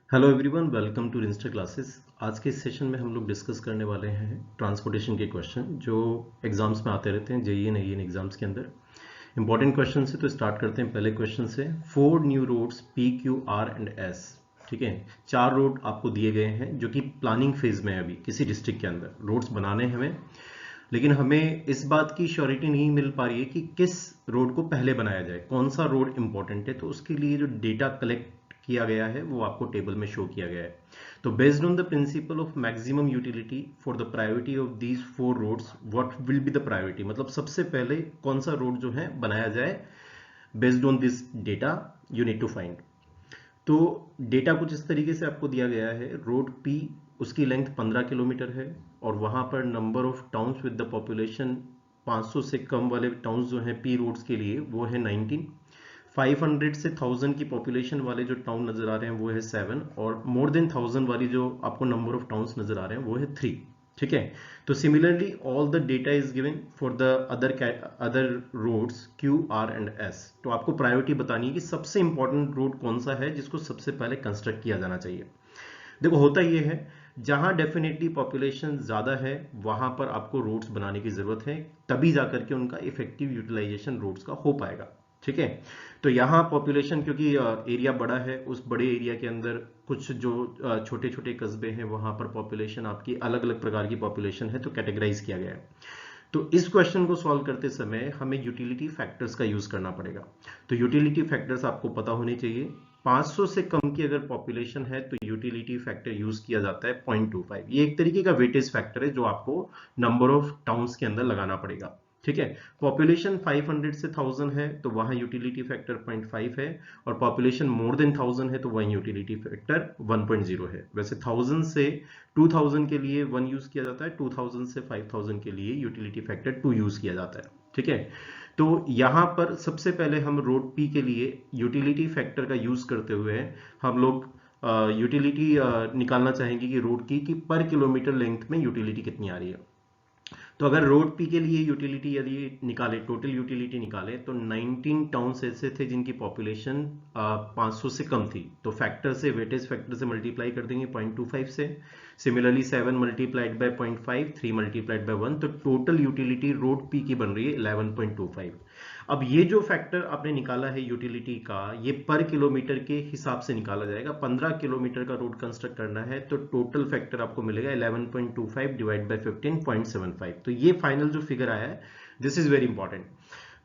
Hello everyone, welcome to Insta classes. आज के इस सेशन में हम लोग डिस्कस करने वाले हैं ट्रांसपोर्टेशन के क्वेश्चन जो एग्जाम्स में आते रहते हैं, जेईई एंड एईएन एग्जाम्स के अंदर। इंपॉर्टेंट क्वेश्चन से तो स्टार्ट करते हैं पहले क्वेश्चन से। 4 new roads P Q R and S, ठीक है। 4 रोड आपको दिए गए हैं जो कि प्लानिंग फेज में है, अभी किसी डिस्ट्रिक्ट के अंदर रोड्स बनाने हैं हमें, लेकिन हमें इस बात की श्योरिटी नहीं मिल पा रही है कि किस रोड को पहले बनाया जाए, कौन सा रोड इंपॉर्टेंट है। तो उसके लिए जो डेटा कलेक्ट किया गया है वो आपको टेबल में शो किया गया है। तो based on the principle of maximum utility for the priority of these 4 roads, what will be the priority, मतलब सबसे पहले कौन सा रोड जो है बनाया जाए। Based on this data you need to find. तो डेटा कुछ इस तरीके से आपको दिया गया है। रोड पी, उसकी लेंथ 15 किलोमीटर है और वहां पर number of towns with the population 500 से कम वाले टाउन्स जो हैं पी रोड्स के लिए वो है 19। 500 से 1000 की पॉपुलेशन वाले जो टाउन नजर आ रहे हैं वो है 7, और मोर देन 1000 वाली जो आपको नंबर ऑफ टाउन्स नजर आ रहे हैं वो है 3। ठीक है। तो similarly all the data is given for the other roads Q R and S. तो आपको प्रायोरिटी बतानी है कि सबसे इंपॉर्टेंट रोड कौन सा है जिसको सबसे पहले कंस्ट्रक्ट किया जाना चाहिए। देखो होता ये है, जहां डेफिनेटली पॉपुलेशन ज्यादा है वहां पर आपको रोड्स बनाने की जरूरत है, तभी जाकर के उनका इफेक्टिव यूटिलाइजेशन रोड्स का हो पाएगा। ठीक है। तो यहाँ पॉपुलेशन, क्योंकि एरिया बड़ा है, उस बड़े एरिया के अंदर कुछ जो छोटे छोटे कस्बे हैं वहां पर पॉपुलेशन आपकी अलग अलग प्रकार की पॉपुलेशन है, तो कैटेगराइज किया गया है। तो इस क्वेश्चन को सॉल्व करते समय हमें यूटिलिटी फैक्टर्स का यूज करना पड़ेगा। तो यूटिलिटी फैक्टर्स आपको पता होने चाहिए। 500 से कम की अगर पॉपुलेशन है तो यूटिलिटी फैक्टर यूज किया जाता है 0.25। ये एक तरीके का वेटेज फैक्टर है जो आपको नंबर ऑफ टाउन्स के अंदर लगाना पड़ेगा। ठीक है। पॉपुलेशन 500 से 1000 है तो वहां यूटिलिटी फैक्टर 0.5 है, और पॉपुलेशन मोर देन 1000 है तो वहीं यूटिलिटी फैक्टर 1.0 है। वैसे 1000 से 2000 के लिए 1 यूज किया जाता है, 2000 से 5000 के लिए यूटिलिटी फैक्टर 2 यूज किया जाता है। ठीक है। तो यहां पर सबसे पहले हम रोड पी के लिए यूटिलिटी फैक्टर का यूज करते हुए हम लोग यूटिलिटी निकालना चाहेंगे कि रोड की कि पर किलोमीटर लेंथ में यूटिलिटी कितनी आ रही है। तो अगर रोड पी के लिए यूटिलिटी यदि निकाले, टोटल यूटिलिटी निकाले, तो 19 टाउन्स ऐसे थे जिनकी पॉपुलेशन 500 से कम थी। तो फैक्टर से, वेटेज फैक्टर से मल्टीप्लाई कर देंगे 0.25 से। Similarly 7 multiplied by 0.5, 3 multiplied by 1, तो टोटल यूटिलिटी रोड पी की बन रही है 11.25। अब ये जो फैक्टर आपने निकाला है यूटिलिटी का, ये पर किलोमीटर के हिसाब से निकाला जाएगा। 15 किलोमीटर का रोड कंस्ट्रक्ट करना है तो टोटल फैक्टर आपको मिलेगा 11.25 डिवाइड बाय 15.75। तो ये फाइनल जो फिगर आया है, दिस इज वेरी इंपॉर्टेंट।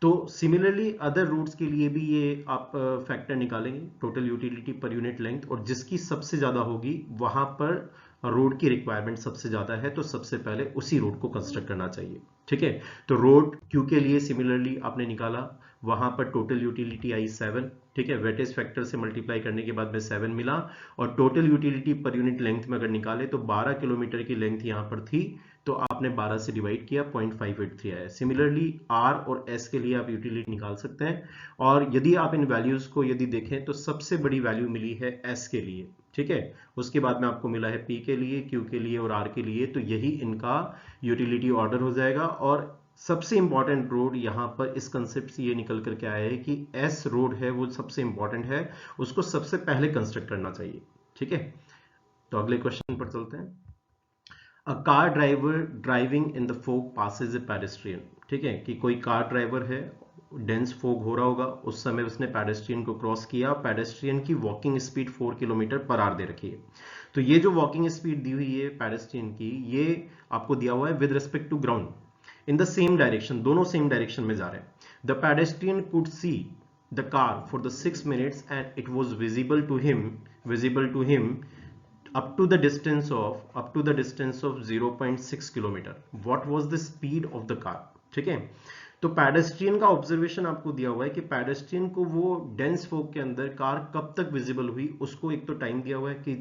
तो सिमिलरली अदर रूट्स के लिए भी ये आप फैक्टर निकालेंगे, total utility per unit length, और जिसकी सबसे ज्यादा होगी वहां पर रोड की रिक्वायरमेंट सबसे ज्यादा है तो सबसे पहले उसी रोड को कंस्ट्रक्ट करना चाहिए। ठीक है। तो रोड क्यू के लिए सिमिलरली आपने निकाला, वहां पर टोटल यूटिलिटी आई 7। ठीक है। वेटेज फैक्टर से मल्टीप्लाई करने के बाद में 7 मिला, और total utility per unit length में अगर निकाले तो 12 किलोमीटर की लेंथ यहां पर थी, तो आपने 12 से डिवाइड किया, 0.583 आया। सिमिलरली आर और एस के लिए आप यूटिलिटी निकाल सकते हैं, और यदि आप इन वैल्यूज को यदि देखें तो सबसे बड़ी वैल्यू मिली है एस के लिए। ठीक है। उसके बाद में आपको मिला है पी के लिए, क्यू के लिए और आर के लिए। तो यही इनका यूटिलिटी ऑर्डर हो जाएगा। और सबसे इंपॉर्टेंट रोड यहां पर इस कंसेप्ट से ये निकल करके आया है कि एस रोड है वो सबसे इंपॉर्टेंट है, उसको सबसे पहले कंस्ट्रक्ट करना चाहिए। ठीक है। तो अगले क्वेश्चन पर चलते हैं। A car driver driving in the fog passes a pedestrian. ठीक है, कि कोई कार ड्राइवर है, डेंस फोग हो रहा होगा, उस समय उसने पेडेस्ट्रियन को क्रॉस किया। पेडेस्ट्रियन की वॉकिंग स्पीड 4 किलोमीटर पर आवर दे रखी है। तो ये जो वॉकिंग स्पीड दी हुई है पेडेस्ट्रियन की, ये आपको दिया हुआ है with respect to ground in the same direction, दोनों सेम डायरेक्शन में जा रहे हैं। The pedestrian could see the car for the 6 minutes and it was visible to him up to the distance of 0.6 kilometre. What was the speed of the car? ठीक है। तो pedestrian का observation आपको दिया हुआ है कि पेडेस्ट्रियन को वो डेंस फोग के अंदर कार कब तक विजिबल हुई, उसको एक तो टाइम दिया हुआ है कि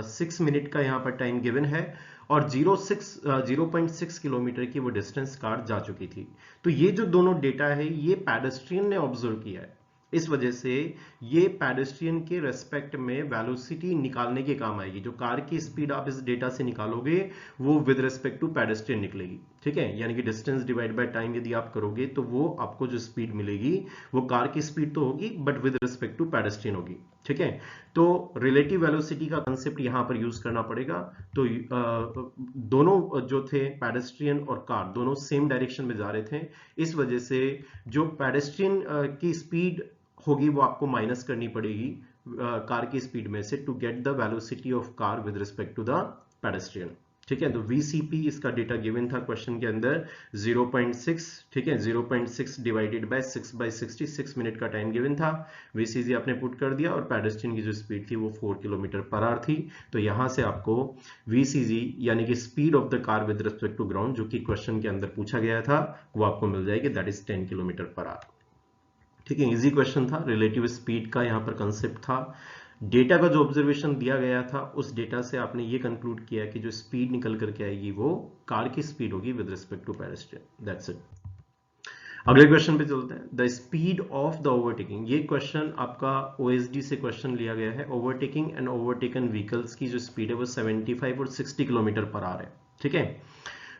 6 मिनट का यहाँ पर टाइम गिवन है, और 0.6 किलोमीटर की वो डिस्टेंस कार जा चुकी थी। तो ये जो दोनों डेटा है ये पेडेस्ट्रियन ने ऑब्जर्व किया है, इस वजह से ये पेडेस्ट्रियन के रेस्पेक्ट में वेलोसिटी निकालने के काम आएगी। जो कार की स्पीड आप इस डेटा से निकालोगे वो विद रेस्पेक्ट टू पेडेस्ट्रियन निकलेगी। ठीक है। यानी कि डिस्टेंस डिवाइड बाय टाइम यदि आप करोगे तो वो आपको जो स्पीड मिलेगी वो कार की स्पीड तो होगी but with respect to pedestrian होगी। ठीक है। तो रिलेटिव वेलोसिटी का कंसेप्ट यहां पर यूज करना पड़ेगा। तो दोनों जो थे पेडेस्ट्रियन और कार दोनों सेम डायरेक्शन में जा रहे थे, इस वजह से जो पेडेस्ट्रियन की स्पीड होगी वो आपको माइनस करनी पड़ेगी कार की स्पीड में से to get the velocity of car with respect to the pedestrian. ठीक है, तो VCP इसका डेटा गिवन था क्वेश्चन के अंदर 0.6, ठीक है, 0.6 डिवाइडेड बाय 6/60, 6 मिनट का टाइम गिवन था। VCG आपने पुट कर दिया और पेडेस्ट्रियन की जो स्पीड थी वो 4 किलोमीटर पर आवर थी। तो यहां से आपको VCG यानी कि speed of the car with respect to ground जो कि क्वेश्चन के अंदर पूछा गया था वो आपको मिल जाएगी, that is 10 kilometre per hour. ठीक है, इजी क्वेश्चन था, रिलेटिव स्पीड का यहाँ पर कंसेप्ट था। डेटा का जो ऑब्जर्वेशन दिया गया था उस डेटा से आपने ये कंक्लूड किया कि जो स्पीड निकल करके आएगी वो कार की स्पीड होगी with respect to pedestrian, that's it. अगले क्वेश्चन पे चलते हैं, the speed of the overtaking. ये क्वेश्चन आपका OSD से क्वेश्चन लिया गया है। ओवरटेकिंग एंड ओवरटेकन व्हीकल्स की जो स्पीड है वो 75 और 60 किलोमीटर पर आवर है। ठीक है,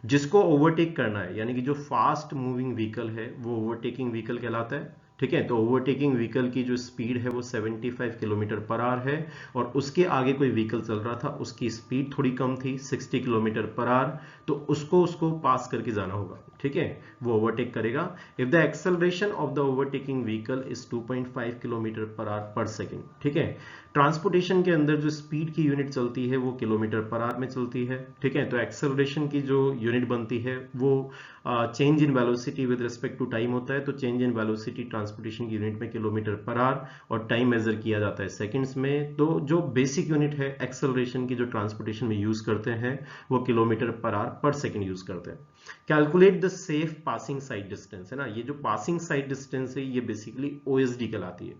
जिसको ओवरटेक करना है यानी कि जो फास्ट मूविंग व्हीकल है वो ओवरटेकिंग व्हीकल कहलाता है। ठीक है, तो ओवरटेकिंग व्हीकल की जो स्पीड है वो 75 किलोमीटर पर आवर है और उसके आगे कोई व्हीकल चल रहा था, उसकी स्पीड थोड़ी कम थी 60 किलोमीटर पर आवर, तो उसको पास करके जाना होगा। ठीक है, वो ओवरटेक करेगा। If the acceleration of the overtaking vehicle is 2.5 kilometre per hour पर सेकेंड। ठीक है, ट्रांसपोर्टेशन के अंदर जो स्पीड की यूनिट चलती है वो किलोमीटर पर आवर में चलती है। ठीक है, तो एक्सेलरेशन की जो यूनिट बनती है वो change in velocity with respect to time होता है। तो चेंज इन वेलोसिटी ट्रांसपोर्टेशन की यूनिट में किलोमीटर पर आवर और टाइम मेजर किया जाता है सेकंड्स में। तो जो बेसिक यूनिट है एक्सेलरेशन की जो ट्रांसपोर्टेशन में यूज करते हैं वो किलोमीटर पर आवर पर सेकेंड यूज करते हैं। Calculate the safe passing side distance है ना, ये जो पासिंग साइड डिस्टेंस है ये बेसिकली OSD कहलाती है।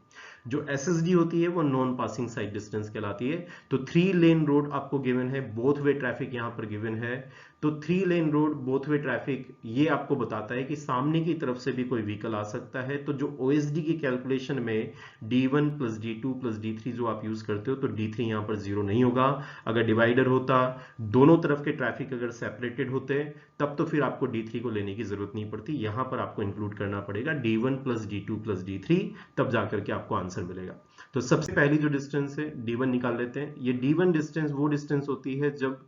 जो SSD होती है वो नॉन पासिंग साइड डिस्टेंस कहलाती है। तो 3 लेन रोड आपको गिवन है, बोथ वे ट्रैफिक यहां पर गिवन है। तो 3 lane road both way traffic ये आपको बताता है कि सामने की तरफ से भी कोई व्हीकल आ सकता है। तो जो OSD की कैलकुलेशन में D1 + D2 + D3 जो आप यूज करते हो तो D3 यहां पर 0 नहीं होगा। अगर डिवाइडर होता, दोनों तरफ के ट्रैफिक अगर सेपरेटेड होते तब तो फिर आपको D3 को लेने की जरूरत नहीं पड़ती, यहां पर आपको इंक्लूड करना पड़ेगा D1 + D2 + D3, तब जाकर के आपको आंसर मिलेगा। तो सबसे पहली जो डिस्टेंस है D1 निकाल लेते हैं। ये D1 डिस्टेंस वो डिस्टेंस होती है जब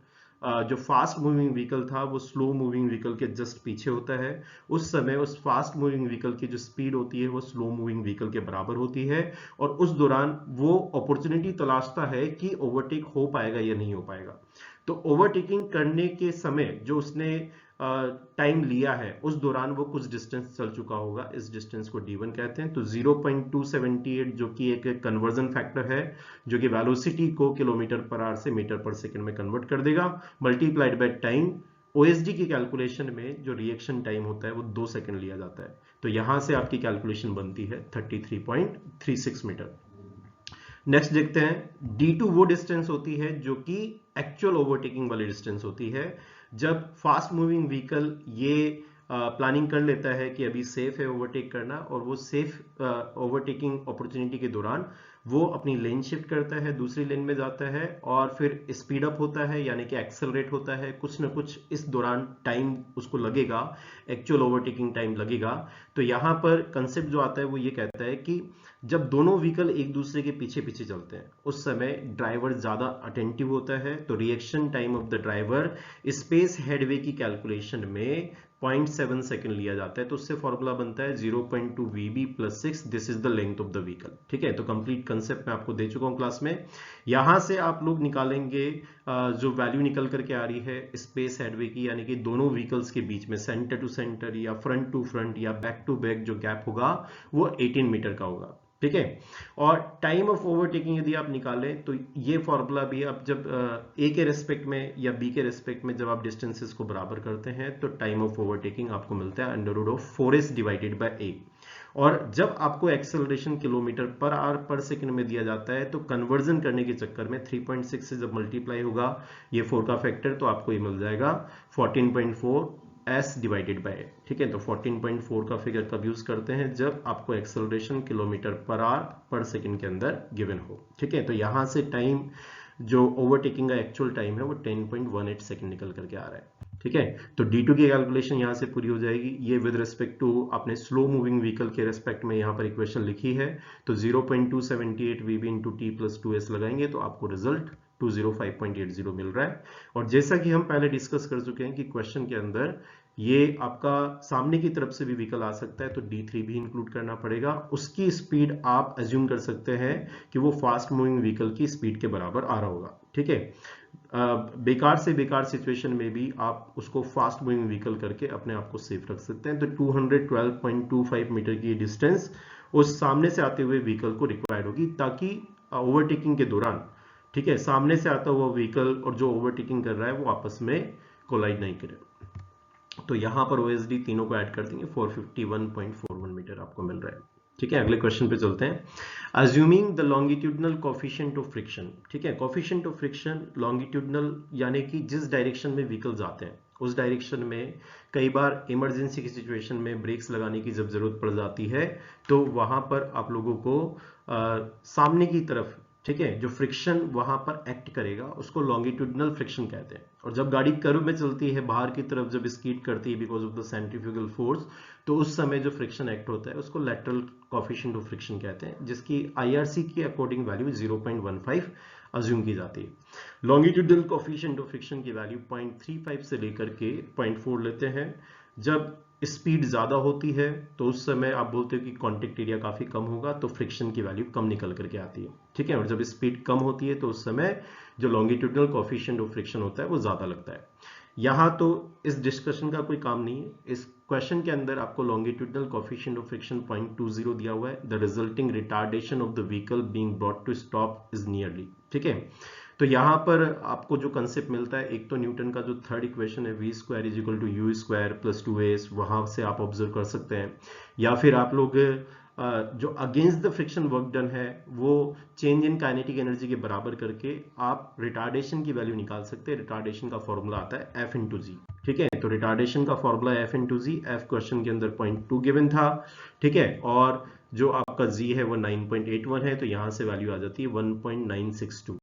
जो फास्ट मूविंग व्हीकल था वो स्लो मूविंग व्हीकल के जस्ट पीछे होता है। उस समय उस फास्ट मूविंग व्हीकल की जो स्पीड होती है वो स्लो मूविंग व्हीकल के बराबर होती है और उस दौरान वो अपॉर्चुनिटी तलाशता है कि ओवरटेक हो पाएगा या नहीं हो पाएगा। तो ओवरटेकिंग करने के समय जो उसने टाइम लिया है उस दौरान वो कुछ डिस्टेंस चल चुका होगा, इस डिस्टेंस को D1 कहते हैं। तो 0.278 जो कि एक कन्वर्जन फैक्टर है जो कि वेलोसिटी को किलोमीटर पर आवर से मीटर पर सेकंड में कन्वर्ट कर देगा, मल्टीप्लाइड बाय टाइम। OSD की कैलकुलेशन में जो रिएक्शन टाइम होता है वो 2 सेकंड लिया जाता है। तो यहां से आपकी कैलकुलेशन बनती है 33.36 मीटर। नेक्स्ट देखते हैं, D2 वो डिस्टेंस होती है जो कि एक्चुअल ओवरटेकिंग वाली डिस्टेंस होती है। जब फास्ट मूविंग व्हीकल ये प्लानिंग कर लेता है कि अभी सेफ है ओवरटेक करना और वो सेफ ओवरटेकिंग अपॉर्चुनिटी के दौरान वो अपनी लेन शिफ्ट करता है, दूसरी लेन में जाता है और फिर स्पीड अप होता है यानी कि एक्सेलरेट होता है। कुछ ना कुछ इस दौरान टाइम उसको लगेगा, एक्चुअल ओवरटेकिंग टाइम लगेगा। तो यहाँ पर कंसेप्ट जो आता है वो ये कहता है कि जब दोनों व्हीकल एक दूसरे के पीछे पीछे चलते हैं उस समय ड्राइवर ज्यादा अटेंटिव होता है। तो reaction time of the driver space headway की कैलकुलेशन में 0.7 सेकंड लिया जाता है। तो उससे फॉर्मूला बनता है 0.2 VB + 6, this is the length of the vehicle. ठीक है, तो कंप्लीट कंसेप्ट मैं आपको दे चुका हूं क्लास में। यहां से आप लोग निकालेंगे जो वैल्यू निकल करके आ रही है स्पेस हेडवे की यानी कि दोनों व्हीकल्स के बीच में सेंटर टू सेंटर या फ्रंट टू फ्रंट या बैक टू बैक जो गैप होगा वो 18 मीटर का होगा। ठीक है, और टाइम ऑफ ओवरटेकिंग यदि आप निकालें तो ये फॉर्मूला भी आप जब A के रेस्पेक्ट में या B के रेस्पेक्ट में जब आप डिस्टेंसेस को बराबर करते हैं तो टाइम ऑफ ओवरटेकिंग आपको मिलता है √4s / A। और जब आपको एक्सेलरेशन किलोमीटर पर आवर पर सेकंड में दिया जाता है तो कन्वर्जन करने के चक्कर में 3.6 से जब मल्टीप्लाई होगा ये 4 का फैक्टर तो आपको ये मिल जाएगा 14.4 S / A। ठीक है, तो 14.4 का फिगर कब यूज करते हैं जब आपको एक्सेलरेशन किलोमीटर पर आवर पर सेकंड के अंदर गिवन हो। ठीक है, तो यहां से टाइम जो ओवरटेकिंग का एक्चुअल टाइम है वो 10.18 सेकंड निकल करके आ रहा है। ठीक है। तो D2 की कैलकुलेशन यहाँ से पूरी हो जाएगी। ये विद रिस्पेक्ट टू अपने स्लो मूविंग व्हीकल के रेस्पेक्ट में यहाँ पर इक्वेशन लिखी है। तो 0.278 VB into T plus 2s लगाएंगे तो आपको रिजल्ट 205.80 मिल रहा है। और जैसा कि हम पहले डिस्कस कर चुके हैं कि क्वेश्चन के अंदर ये आपका सामने की तरफ से भी व्हीकल आ सकता है, तो D3 भी इंक्लूड करना पड़ेगा। उसकी स्पीड आप एज्यूम कर सकते हैं कि वो फास्ट मूविंग व्हीकल की स्पीड के बराबर आ रहा होगा। ठीक है। बेकार से बेकार सिचुएशन में भी आप उसको फास्ट मूविंग व्हीकल करके अपने आप को सेफ रख सकते हैं। तो 212.25 मीटर की डिस्टेंस उस सामने से आते हुए व्हीकल को रिक्वायर्ड होगी, ताकि ओवरटेकिंग के दौरान, ठीक है, सामने से आता हुआ व्हीकल और जो ओवरटेकिंग कर रहा है वो आपस में कोलाइड नहीं करे। तो यहां पर OSD तीनों को ऐड कर देंगे, 451.41 मीटर आपको मिल रहा है। ठीक है, अगले क्वेश्चन पे चलते हैं। Assuming the longitudinal coefficient of friction. ठीक है, कोफिशिएंट ऑफ फ्रिक्शन लॉन्गिट्यूडनल यानी कि जिस डायरेक्शन में व्हीकल्स आते हैं उस डायरेक्शन में कई बार इमरजेंसी की सिचुएशन में ब्रेक्स लगाने की जब जरूरत पड़ जाती है, तो वहां पर आप लोगों को सामने की तरफ, ठीक है, जो फ्रिक्शन वहां पर एक्ट करेगा उसको लॉन्गिट्यूडनल फ्रिक्शन कहते हैं। और जब गाड़ी कर्व में चलती है बाहर की तरफ, जब स्कीड करती है because of the centrifugal force, तो उस समय जो फ्रिक्शन एक्ट होता है उसको लैटरल कोफिशिएंट ऑफ फ्रिक्शन कहते हैं, जिसकी IRC के अकॉर्डिंग वैल्यू 0.15 अज्यूम की जाती है। लॉन्गिट्यूडनल कोफिशिएंट ऑफ फ्रिक्शन की वैल्यू 0.35 से लेकर के 0.4 लेते हैं। जब स्पीड ज्यादा होती है तो उस समय आप बोलते हो कि कॉन्टेक्ट एरिया काफी कम होगा, तो फ्रिक्शन की वैल्यू कम निकल करके आती है। ठीक है, और जब स्पीड कम होती है तो उस समय जो लॉन्गिट्यूडनल कोफिशिएंट ऑफ फ्रिक्शन होता है वो ज्यादा लगता है। यहां तो इस डिस्कशन का कोई काम नहीं है। इस क्वेश्चन के अंदर आपको लॉन्गिट्यूडनल कोफिशिएंट ऑफ फ्रिक्शन 0.20 दिया हुआ है। The resulting retardation of the vehicle being brought to stop is nearly. ठीक है, तो यहां पर आपको जो कंसेप्ट मिलता है, एक तो न्यूटन का जो थर्ड इक्वेशन है v² = u² + 2as, वहां से आप ऑब्जर्व कर सकते हैं। या फिर आप लोग जो against the friction work done है वो चेंज इन काइनेटिक एनर्जी के बराबर करके आप रिटार्डेशन की वैल्यू निकाल सकते हैं। रिटार्डेशन का फॉर्मूला आता है F × G। ठीक है, तो रिटार्डेशन का formula F × G। F question के अंदर 0.2 गिवन था। ठीक है, और जो आपका G है वो 9.81 है, तो यहां से वैल्यू आ जाती है 1.962।